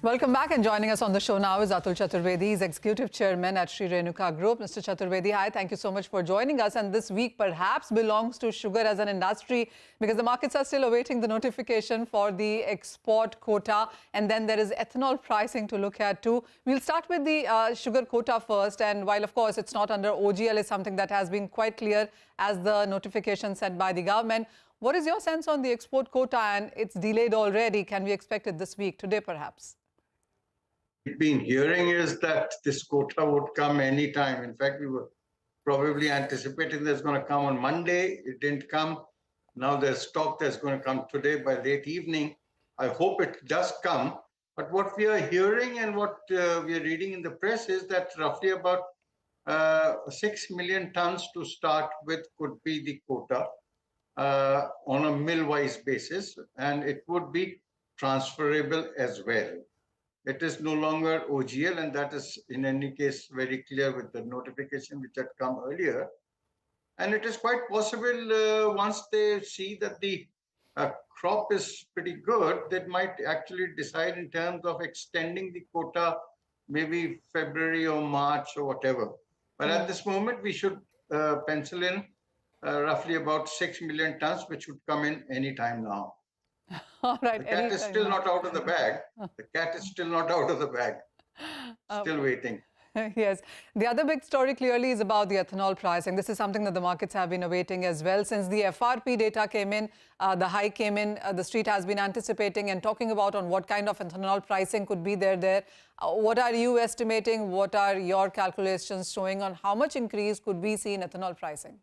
Welcome back, and joining us on the show now is Atul Chaturvedi. He's Executive Chairman at Shree Renuka Group. Mr. Chaturvedi, hi, thank you so much for joining us. And this week perhaps belongs to sugar as an industry because the markets are still awaiting the notification for the export quota. And then there is ethanol pricing to look at too. We'll start with the sugar quota first. And while, of course, it's not under OGL, it's something that has been quite clear as the notification sent by the government. What is your sense on the export quota? And it's delayed already. Can we expect it this week, today perhaps? We've been hearing is that this quota would come anytime. In fact, we were probably anticipating that it's going to come on Monday. It didn't come. Now there's talk that's going to come today by late evening. I hope it does come. But what we are hearing and what we are reading in the press is that roughly about 6 million tons to start with could be the quota on a mill-wise basis, and it would be transferable as well. It is no longer OGL, and that is in any case very clear with the notification which had come earlier. And it is quite possible once they see that the crop is pretty good, they might actually decide in terms of extending the quota maybe February or March or whatever. But at this moment, we should pencil in roughly about 6 million tons, which would come in any time now. All right. The cat is still not out of the bag. The cat is still not out of the bag. Still waiting. Yes. The other big story clearly is about the ethanol pricing. This is something that the markets have been awaiting as well. Since the FRP data came in, the high came in, the street has been anticipating and talking about on what kind of ethanol pricing could be there. What are you estimating? What are your calculations showing on how much increase could we see in ethanol pricing?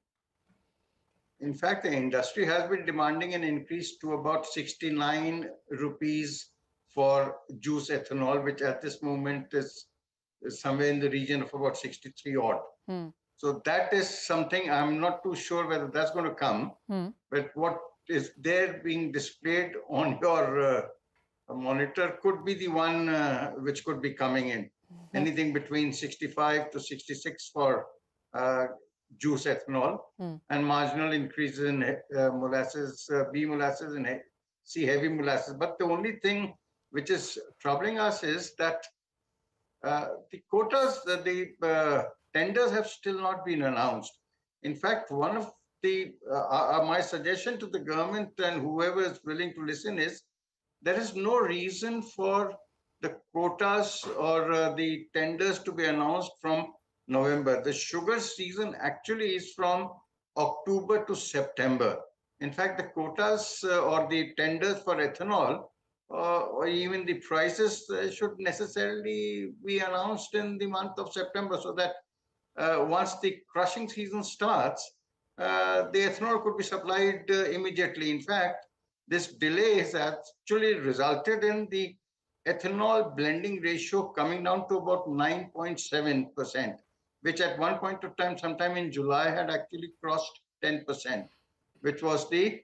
In fact, the industry has been demanding an increase to about 69 rupees for juice ethanol, which at this moment is somewhere in the region of about 63 odd. So that is something I'm not too sure whether that's going to come. But what is there being displayed on your monitor could be the one which could be coming in. Anything between 65 to 66 for juice ethanol, and marginal increases in molasses, B molasses and C heavy molasses. But the only thing which is troubling us is that the quotas, the tenders have still not been announced. In fact, one of the my suggestion to the government and whoever is willing to listen is there is no reason for the quotas or the tenders to be announced from November. The sugar season actually is from October to September. In fact, the quotas or the tenders for ethanol or even the prices should necessarily be announced in the month of September, so that once the crushing season starts, the ethanol could be supplied immediately. In fact, this delay has actually resulted in the ethanol blending ratio coming down to about 9.7%. which at one point of time, sometime in July, had actually crossed 10%, which was the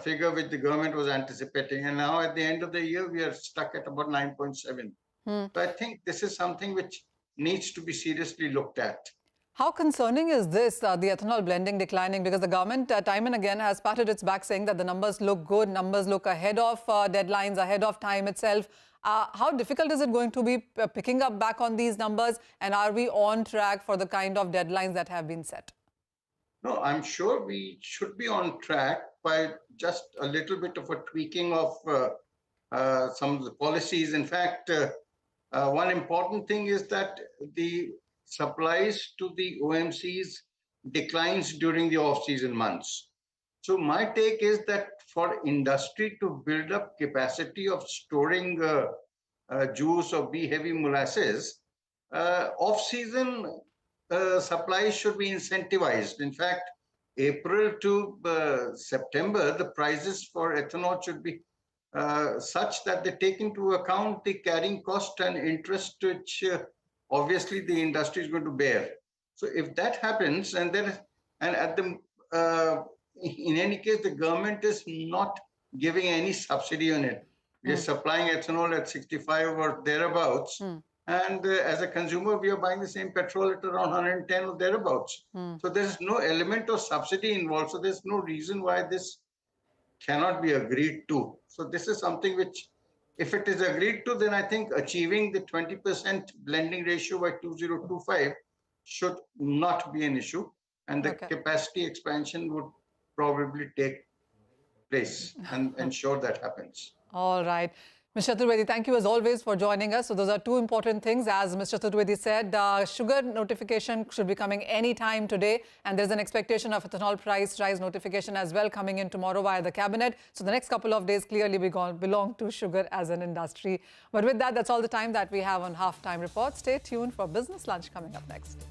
figure which the government was anticipating. And now at the end of the year, we are stuck at about 9.7. So I think this is something which needs to be seriously looked at. How concerning is this, the ethanol blending declining? Because the government time and again has patted its back saying that the numbers look good, numbers look ahead of deadlines, ahead of time itself. How difficult is it going to be picking up back on these numbers, and are we on track for the kind of deadlines that have been set? No, I'm sure we should be on track by just a little bit of a tweaking of some of the policies. In fact, one important thing is that the supplies to the OMCs declines during the off-season months. So my take is that for industry to build up capacity of storing juice or B-heavy molasses, off-season supplies should be incentivized. In fact, April to September, the prices for ethanol should be such that they take into account the carrying cost and interest which obviously the industry is going to bear. So if that happens, and then at the in any case, the government is not giving any subsidy on it. We are supplying ethanol at 65 or thereabouts. And as a consumer, we are buying the same petrol at around 110 or thereabouts. So there's no element of subsidy involved. So there's no reason why this cannot be agreed to. So this is something which If it is agreed to, then I think achieving the 20% blending ratio by 2025 should not be an issue. And the capacity expansion would probably take place and ensure that happens. All right. Mr. Chaturvedi, thank you as always for joining us. So those are two important things. As Mr. Chaturvedi said, sugar notification should be coming any time today. And there's an expectation of ethanol price rise notification as well coming in tomorrow via the cabinet. So the next couple of days clearly belong to sugar as an industry. But with that, that's all the time that we have on Halftime Report. Stay tuned for Business Lunch coming up next.